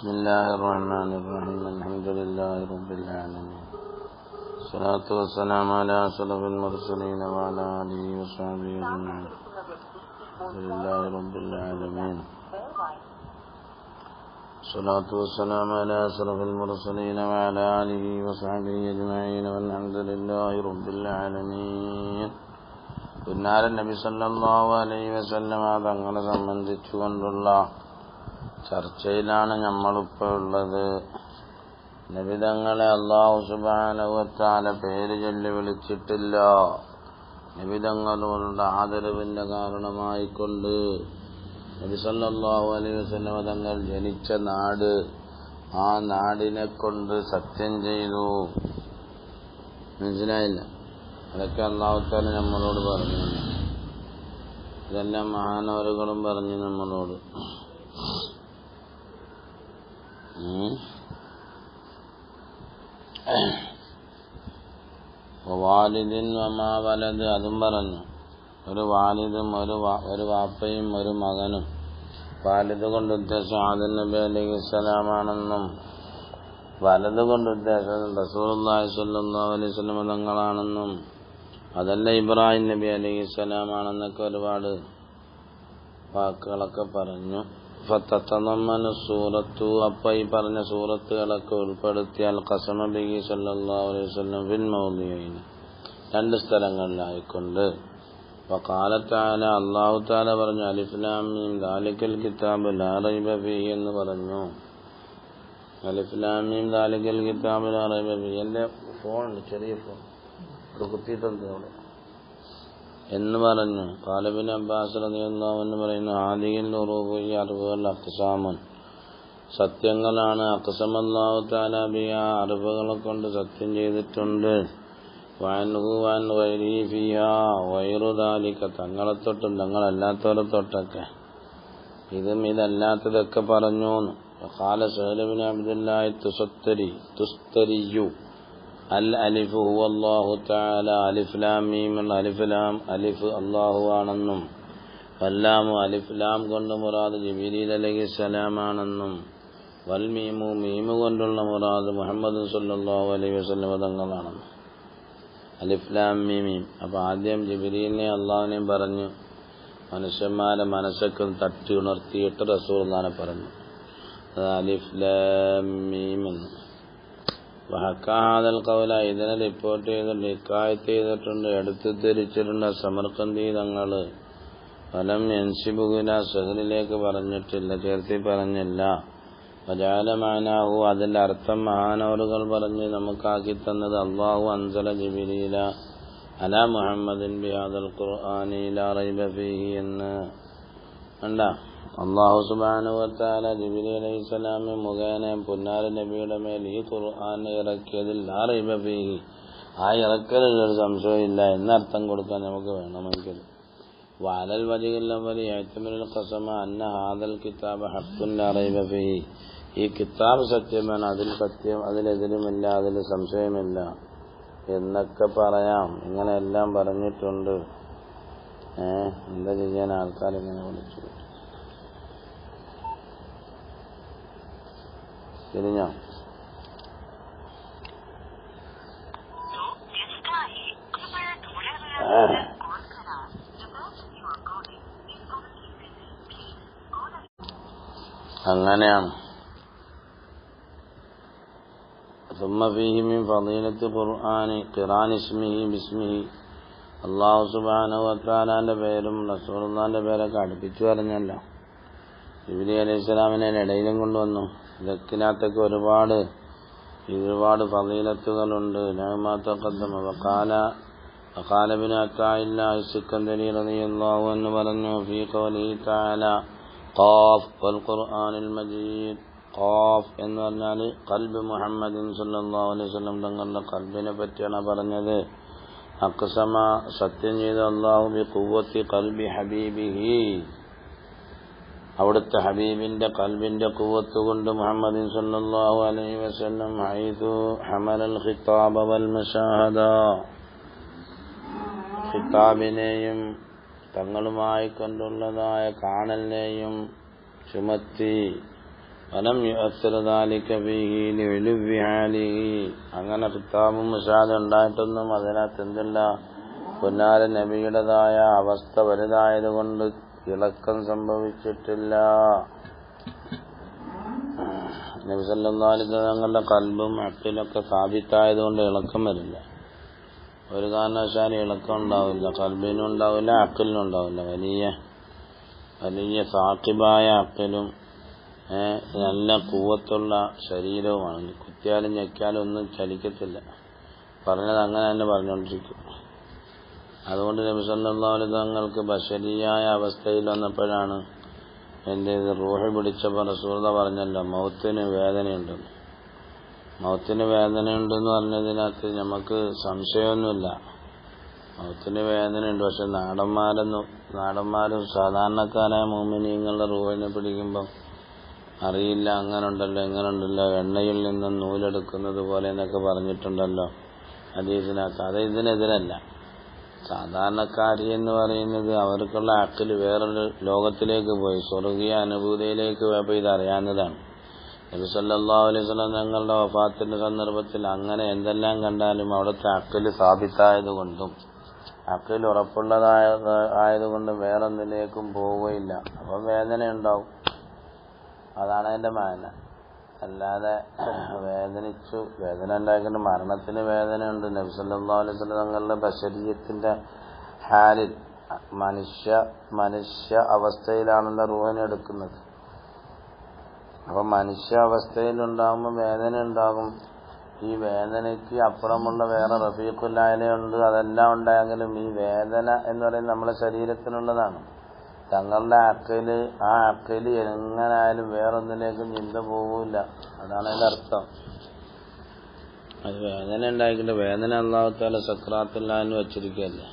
بسم الله الرحمن الرحيم الحمد لله رب العالمين الصلاة والسلام على أشرف المرسلين وعلى آله وصحبه أجمعين الحمد لله رب العالمين الصلاة والسلام على أشرف المرسلين وعلى آله وصحبه أجمعين والحمد لله رب العالمين പുന്നാര നബി സല്ലല്ലാഹു അലൈഹി വസല്ലമ തങ്ങളെ സംബന്ധിച്ചുകൊണ്ടുള്ള ചർച്ചയിലാണ് നമ്മളിപ്പോൾ ഉള്ളത്. നബി തങ്ങളെ അല്ലാഹു സുബ്ഹാനഹു വ തആല പേര് ചൊല്ലി വിളിച്ചിട്ടില്ല. നബി തങ്ങളോടുള്ള ആദരവിന്റെ കാരണമായിക്കൊണ്ട് നബി സല്ലല്ലാഹു അലൈഹി വസല്ലമ തങ്ങൾ ജനിച്ച നാട്, ആ നാടിനെ കൊണ്ട് സത്യം ചെയ്തു. മനസ്സിലായില്ല? അതൊക്കെ അല്ലാഹു തആല നമ്മളോട് പറഞ്ഞു. ഇതെല്ലാം മഹാനവറുകളും പറഞ്ഞു നമ്മളോട്. വാലിദിൻ വമാ വലദ്, അതും പറഞ്ഞു. ഒരു വാലിദും ഒരു വാപ്പയും ഒരു മകനും. വാലിദ് കൊണ്ട് ഉദ്ദേശം ആദം നബി അലൈഹിസ്സലാമാണെന്നും വലത് കൊണ്ട് ഉദ്ദേശം റസൂലുള്ളാഹി സ്വല്ലല്ലാഹു അലൈഹി വസല്ലം തങ്ങളാണെന്നും അതല്ല ഇബ്രാഹിം നബി അലൈഹിസ്സലാമാണെന്നൊക്കെ ഒരുപാട് വാക്കുകളൊക്കെ പറഞ്ഞു. ഫതതനമ്മന സൂറത്തു, അപ്പൊ ഈ പറഞ്ഞ സൂറത്തുകളൊക്കെ ഉൾപ്പെടുത്തിയാൽ ഖസമ ബിഹി സല്ലല്ലാഹു അലൈഹി വസല്ലം ഫിൽ മൗദിയൈൻ, രണ്ട് സ്ഥലങ്ങളിലായിക്കൊണ്ട്. വഖാല തആല, അല്ലാഹു തആല പറഞ്ഞു, അലിഫ് ലാം മീം ദാലികൽ കിതാബു ലാ റൈബ ഫീഹി എന്ന് പറഞ്ഞു. അലിഫ് ലാം മീം ദാലികൽ കിതാബു ലാ റൈബ ഫീഹി. എന്റെ ഫോൺ, ചെറിയ ഫോൺ ഇവിടെ കുത്തിയിട്ടുണ്ട് അവിടെ എന്ന് പറഞ്ഞു. ഖാല ഇബ്നു അബ്ബാസ് റളിയല്ലാഹു അൻഹു പറയുന്നു, ഹാദിഹിൽ ഉറൂബു, ഈ അറിവുകൾ അഖ്സാമുൻ, സത്യങ്ങളാണ്. അഖ്സമല്ലാഹു തആല ബിഹാ, അറിവുകളെ കൊണ്ട് സത്യം ചെയ്തിട്ടുണ്ട്. വഅൻഹു വഅൻ ഗൈരിഹി ഫീഹാ ഗൈറു ദാലിക, തങ്ങളെ തൊട്ടും തങ്ങളല്ലാത്തവരെ തൊട്ടൊക്കെ ഇതും ഇതല്ലാത്തതൊക്കെ പറഞ്ഞു. ഖാല സഹൽ ഇബ്നു അബ്ദുല്ലാഹി തുസ്തരിയു അൽ അലിഫ് ഹുവ അല്ലാഹു തആല, അലിഫ് ലാം മീം, അലിഫ് ലാം, അലിഫ് അല്ലാഹു ആണെന്നും വല്ലാമു, അലിഫ് ലാം കൊണ്ട് മുറാദ് ജിബ്രീൽ അലൈഹിസ്സലാം ആണെന്നും വൽ മീമു, മീമു കൊണ്ടുള്ള മുറാദ് മുഹമ്മദ് സല്ലല്ലാഹു അലൈഹി വസല്ലം തങ്ങളാണെന്നും. അലിഫ് ലാം മീം. അപ്പൊ ആദ്യം ജിബ്രീലിനെ അല്ലാഹുവിനെയും പറഞ്ഞു, മനുഷ്യന്മാരെ മനസ്സൊക്കെ തട്ടി ഉണർത്തിയിട്ട് റസൂലുള്ളാഹിനെ പറഞ്ഞു. അത് അലിഫ് ലാം മീം എന്ന്. വഹക്കാദൽ ഖൗല, ഇതിനെ റിപ്പോർട്ട് ചെയ്തിട്ടുണ്ട്, ഇക്കായത്ത് ചെയ്തിട്ടുണ്ട്, എടുത്തു ധരിച്ചിട്ടുണ്ട് സമർഖന്ദി തങ്ങള്. ഫലം യൻസിബുല, സഹലിലേക്ക് പറഞ്ഞിട്ടില്ല, ചേർത്തി പറഞ്ഞില്ല. വജഅല മഅനാഹു, അതിന്റെ അർത്ഥം മഹാനവറുകൾ പറഞ്ഞ് നമുക്കാക്കി തന്നത്, അല്ലാഹു അൻസല ജിബ്രീല അലാ മുഹമ്മദിൻ ബിഹാദൽ ഖുർആനി ലാ റൈബ ഫീഹി എന്ന്. കണ്ടാ, അല്ലാഹു സുബ്ഹാനഹു വ തആല ജിബ്രീൽ അലൈഹിസ്സലാം മുഖേന പുന്നാര നബിയുടെ മേൽ ഈ ഖുർആൻ ഇറക്കിയതിൽ ലാ റൈബ ഫീഹി, ആ ഇറക്കലിൽ ഒരു സംശയമില്ല എന്നർത്ഥം കൊടുക്കാൻ നമുക്ക് വേണമെങ്കിൽ. വഅലൽ വജ്ഹിൽ അവ്വലി യഅ്തമിറുൽ ഖസമ അന്ന ഹാദൽ കിതാബ ഹഖ്ഖുൻ ലാ റൈബ ഫീഹി, ഈ കിതാബ് സത്യമാണ്, അതിൽ സത്യം, അതിലെതിരുമില്ല, അതിൽ സംശയമില്ല എന്നൊക്കെ പറയാം. ഇങ്ങനെയെല്ലാം പറഞ്ഞിട്ടുണ്ട്. എന്താ ചെയ്യാൻ, ആൾക്കാരിങ്ങനെ വിളിച്ചു. തിരിഞ്ഞോ? അങ്ങനെയാണ്. ثم فيه من فضيلة القرآن قران اسمه باسمه, അല്ലാഹു സുബ്ഹാനഹു വ തആലയുടെ പേരും റസൂലുള്ളാഹിന്റെ പേരൊക്കെ അടുപ്പിച്ചു പറഞ്ഞല്ലോ. ജിബ്രീൽ അലൈഹിസ്സലാമിനെ ഇടയിലും കൊണ്ടുവന്നു. ഇതൊക്കിനകത്തൊക്കെ ഒരുപാട് ഫളീലത്തുകളുണ്ട്. ലമാ തഖദ്ദമ. വഖാല ഇബ്നു അത്താഇല്ലാഹി സിക്കന്ദരി റളിയല്ലാഹു അൻഹു പറഞ്ഞു, ഫീ ഖൗലിഹി തആല ഖാഫ് വൽ ഖുർആനിൽ മജീദ്. ഖാഫ് എന്ന് പറഞ്ഞാൽ ഖൽബ് മുഹമ്മദിൻ സല്ലല്ലാഹു അലൈഹി വസല്ലം തങ്ങളുടെ ഖൽബിനെ പറ്റിയാണ് പറഞ്ഞത്. അഖ്സമ, സത്യം ചെയ്ത അല്ലാഹു ബി ഖുവ്വത്തി ഖൽബി ഹബീബിഹി, അവിടുത്തെ ഹബീബിന്റെ ഖൽബിന്റെ ഖുവ്വത്ത് കൊണ്ട് മുഹമ്മദിൻ സല്ലല്ലാഹു അലൈഹി വസല്ലം ഹൈതു ഹമലൽ ഖിതാബ വൽ മുശാഹദ, ഖിതാബിനെയും തങ്ങളുമായി കൊണ്ടുള്ളതായ കാണലിനെയും ചുമത്തി. വലം യുഅസ്സിർ ദാലിക ഫീഹി ലിഉലുവി ഹാലിഹി. അങ്ങനെ ഖിതാബും മുശാഹദ ഉണ്ടായിട്ടൊന്നും അതിനകത്ത് എന്തില്ല, പുന്നാര നബിയുടേതായ അവസ്ഥ വലുതായതുകൊണ്ട് ഇളക്കം സംഭവിച്ചിട്ടില്ല. നബി സല്ലല്ലാഹു അലൈഹി വസല്ലം തങ്ങളുടെ ഖൽബും അഖ്ലൊക്കെ സാബിത്തായതുകൊണ്ട് ഇളക്കം വരില്ല. ഒരു കാരണവശാലും ഇളക്കം ഉണ്ടാവില്ല, ഖൽബിനും ഉണ്ടാവില്ല, അഖ്ലിനും ഉണ്ടാവില്ല. വലിയ സാഖിബായ അഖ്ലും നല്ല കൂവത്തുള്ള ശരീരവുമാണ്. കുത്തിയാലും ഞെക്കിയാലും ഒന്നും ചലിക്കത്തില്ല. പറഞ്ഞത് അങ്ങനെ തന്നെ പറഞ്ഞുകൊണ്ടിരിക്കും. അതുകൊണ്ട് നബി സല്ലല്ലാഹു അലൈഹി വസല്ലം തങ്ങൾക്ക് ബശരിയായ അവസ്ഥയിൽ വന്നപ്പോഴാണ് റൂഹ് പിടിച്ചപ്പോൾ റസൂലുള്ളാഹി പറഞ്ഞല്ലോ, മൗത്തിന് വേദനയുണ്ടെന്ന്. മൗത്തിന് വേദനയുണ്ടെന്ന് പറഞ്ഞതിനകത്ത് നമുക്ക് സംശയമൊന്നുമില്ല. മൗത്തിന് വേദനയുണ്ട്. പക്ഷെ നാടന്മാരും സാധാരണക്കാരായ മുഅ്മിനീങ്ങളുടെ റൂഹിനെ പിടിക്കുമ്പം അറിയില്ല, അങ്ങനെ ഉണ്ടല്ലോ ഇങ്ങനെ ഉണ്ടല്ലോ, എണ്ണയിൽ നിന്നും നൂലെടുക്കുന്നത് പോലെ എന്നൊക്കെ പറഞ്ഞിട്ടുണ്ടല്ലോ ഹദീസിനകത്ത്. അത് ഇതിനെതിരല്ല. സാധാരണക്കാരി എന്ന് പറയുന്നത് അവർക്കുള്ള അഖ്ല് വേറൊരു ലോകത്തിലേക്ക് പോയി, സ്വർഗീയ അനുഭൂതിയിലേക്ക് പോയപ്പോൾ ഇതറിയാവുന്നതാണ്. നബി സല്ലല്ലാഹു അലൈഹി വസല്ലം തങ്ങളുടെ വഫാത്തിന്റെ സന്ദർഭത്തിൽ അങ്ങനെ എന്തെല്ലാം കണ്ടാലും അവിടുത്തെ അഖ്ല് സാബിത്തായതുകൊണ്ടും അഖ്ല് ഉറപ്പുള്ളതായതുകൊണ്ടും വേറൊന്നിലേക്കും പോവുകയില്ല. അപ്പം വേദന ഉണ്ടാവും. അതാണ് അതിന്റെ മാന. അല്ലാതെ വേദന ഉണ്ടായിക്കൊണ്ട് മരണത്തിന് വേദനയുണ്ട്. നബി സല്ലല്ലാഹു അലൈഹി വസല്ലം തങ്ങളുടെ ബശരീയത്തിന്റെ ഹാലിൽ മനുഷ്യ അവസ്ഥയിലാണല്ലോ റൂഹിനെ എടുക്കുന്നത്. അപ്പൊ മനുഷ്യ അവസ്ഥയിലുണ്ടാകുമ്പോൾ വേദന ഉണ്ടാകും. ഈ വേദനയ്ക്ക് അപ്പുറമുള്ള വേറെ റഫീഖുൽ അഅലയുണ്ട്. അതെല്ലാം ഉണ്ടായെങ്കിലും ഈ വേദന എന്ന് പറയുന്നത് നമ്മുടെ ശരീരത്തിനുള്ളതാണ്. തങ്ങളുടെ അഖ്ല് എങ്ങനായാലും വേറൊന്നിലേക്കും ചിന്ത പോകില്ല. അതാണ് അതിന്റെ അർത്ഥം. അത് വേദന ഉണ്ടായിക്കില്ല. വേദന അല്ലാഹു തആല സക്രാത്തുല്ലാഹിന് വെച്ചിരിക്കുകയല്ലേ.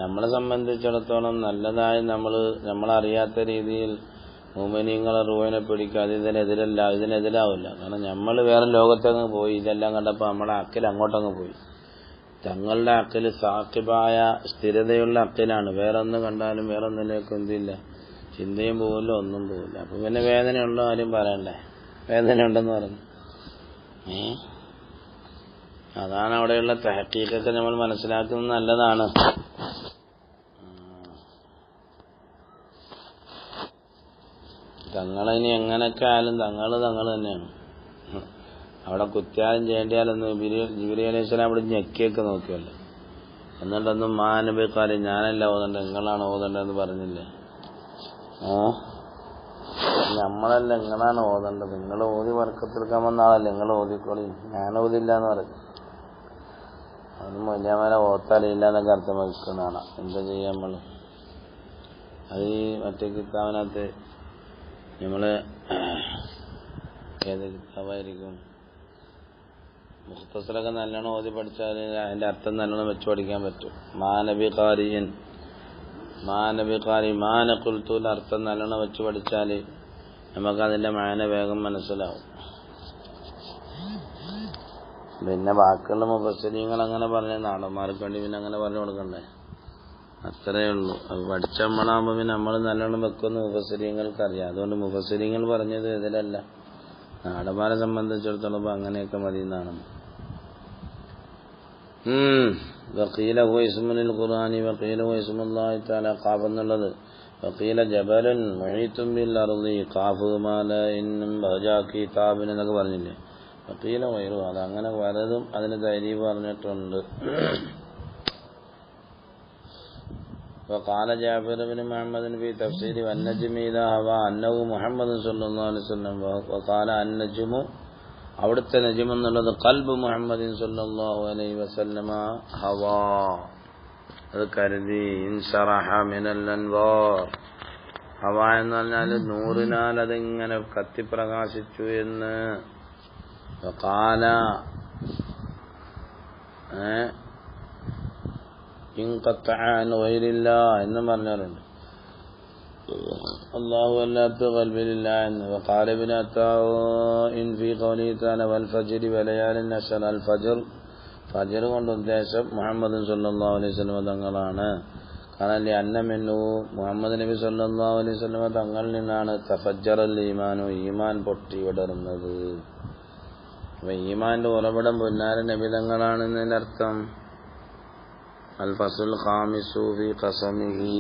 നമ്മളെ സംബന്ധിച്ചിടത്തോളം നല്ലതായി നമ്മളറിയാത്ത രീതിയിൽ മുഅ്മിനീങ്ങളെ റൂഹിനെ പിടിക്കുക, അത് ഇതിനെതിരാവില്ല. കാരണം നമ്മൾ വേറെ ലോകത്തങ്ങ് പോയി. ഇതെല്ലാം കണ്ടപ്പോൾ നമ്മുടെ അഖ്ല് അങ്ങോട്ടങ്ങ് പോയി. തങ്ങളുടെ അഖ്ല് സാഖിബായ സ്ഥിരതയുള്ള അഖ്ലാണ്. വേറൊന്നും കണ്ടാലും വേറൊന്നിലേക്കും എന്തില്ല, ചിന്തയും പോകില്ല, ഒന്നും പോകില്ല. അപ്പൊ പിന്നെ വേദനയുള്ള കാര്യം പറയണ്ടേ, വേദന ഉണ്ടെന്ന് പറഞ്ഞു. അതാണ് അവിടെയുള്ള തഹഖീഖൊക്കെ നമ്മൾ മനസ്സിലാക്കുന്നത് നല്ലതാണ്. തങ്ങളിനി എങ്ങനെയൊക്കെ ആയാലും തങ്ങൾ തന്നെയാണ്. അവിടെ കുറ്റാലും ചെയ്യേണ്ടിയാലൊന്നും ജിബ്രീൽ അലൈഹിസ്സലാം അവിടെ ഞെക്കിയൊക്കെ നോക്കിയല്ലോ. എന്നിട്ടൊന്നും മാനബിക്കാരി ഞാനല്ല ഓതണ്ടത്, നിങ്ങളാണ് ഓതണ്ടതെന്ന് പറഞ്ഞില്ലേ. നമ്മളല്ല, നിങ്ങളാണ് ഓതണ്ടത്. നിങ്ങൾ ഓതി വർക്കത്തെടുക്കാൻ വന്ന ആളല്ലേ, നിങ്ങൾ ഓതിക്കോളി, ഞാൻ ഓതില്ല എന്ന് പറഞ്ഞു. അതിന് മൊയ്യാമാരെ ഓത്താലില്ല എന്നൊക്കെ അർത്ഥം വഹിക്കുന്നതാണ്. എന്താ ചെയ്യാം നമ്മൾ? അത് ഈ മറ്റേ കിതാബിനകത്ത് നമ്മള് ഏത് കിതാബായിരിക്കും, മുഖ്തസറൊക്കെ നല്ലോണം ഓതി പഠിച്ചാൽ അതിന്റെ അർത്ഥം നല്ലോണം വെച്ച് പഠിക്കാൻ പറ്റും. മാനബിഖാരി അർത്ഥം നല്ലോണം വെച്ച് പഠിച്ചാൽ നമുക്കതിന്റെ മാന വേഗം മനസ്സിലാവും. പിന്നെ ബാക്കിയുള്ള മുഫസ്സിരീങ്ങൾ അങ്ങനെ പറഞ്ഞ നാടന്മാർക്ക് വേണ്ടി പിന്നെ അങ്ങനെ പറഞ്ഞു കൊടുക്കണ്ടേ, അത്രയേ ഉള്ളൂ. അത് പഠിച്ചമ്മളാകുമ്പോൾ പിന്നെ നമ്മൾ നല്ലോണം വെക്കുമെന്ന് മുഫസ്സിരീങ്ങൾക്ക് അറിയാം. അതുകൊണ്ട് മുഫസ്സിരീങ്ങൾ പറഞ്ഞത് ഇതിലല്ല, നാടന്മാരെ സംബന്ധിച്ചിടത്തോളം അങ്ങനെയൊക്കെ മതി എന്നാണ്. വഖീല ഹുവ ഇസ്മുൽ ഖുർആനി വഖീല ഹുവ ഇസ്മുല്ലാഹി തആല ഖാഫ് എന്നുള്ളത്. വഖീല ജബലുൻ മുഹീത്തുൻ ബിൽ അർളി ഖാഫ് മാലഇന്നും ബജാ കിതാബിൻ എന്നൊക്കെ പറഞ്ഞില്ലേ. വഖീല വൈറു, അത് അങ്ങനെ പലതും അതിന് തരീബ് പറഞ്ഞിട്ടുണ്ട്. وقال جابر بن محمد في تفسير والنجم إذا هوى أنه محمد صلى الله عليه وسلم وقال النجم അവിടുത്തെ നജ്ം എന്നുള്ളത് ഖൽബ് മുഹമ്മദിൻ സല്ലല്ലാഹു അലൈഹി വസല്ലമ ഹവാ, അത് കരുതി. ഇൻശറഹ മിനൽ അൻവാർ, ഹവ എന്ന് പറഞ്ഞാൽ നൂറിനാൽ അതിങ്ങനെ കത്തിപ്രകാശിച്ചു എന്ന്. വഖാല എന്നും പറഞ്ഞവരുണ്ട്. അല്ലാഹു അല്ലാത്ത ഖൽബിലില്ല എന്ന്. വഖാല ഇബ്നു അത്താഇൻ ഫീ ഖൗലിഹി തആല വൽ ഫജ്രി വലയാലിൻ അശ്ർ, അൽ ഫജ്ർ കൊണ്ട് ഉദ്ദേശം മുഹമ്മദ് സല്ലല്ലാഹു അലൈഹി വസല്ലം തങ്ങളാണ്. കാരണം അന്നമെന്നു മുഹമ്മദ് നബി സല്ലല്ലാഹു അലൈഹി വസല്ലം തങ്ങളിൽ നിന്നാണ് തഫജ്ജറൽ ഈമാനു ഈമാൻ പൊട്ടി വിടർന്നത്. അപ്പൊ ഈമാന്റെ ഉറവിടം പുന്നാര നബി തങ്ങളാണെന്നതിന്റെ അർത്ഥം. അൽ ഫസ്ലുൽ ഖാമിസു ഫീ ഖസമിഹി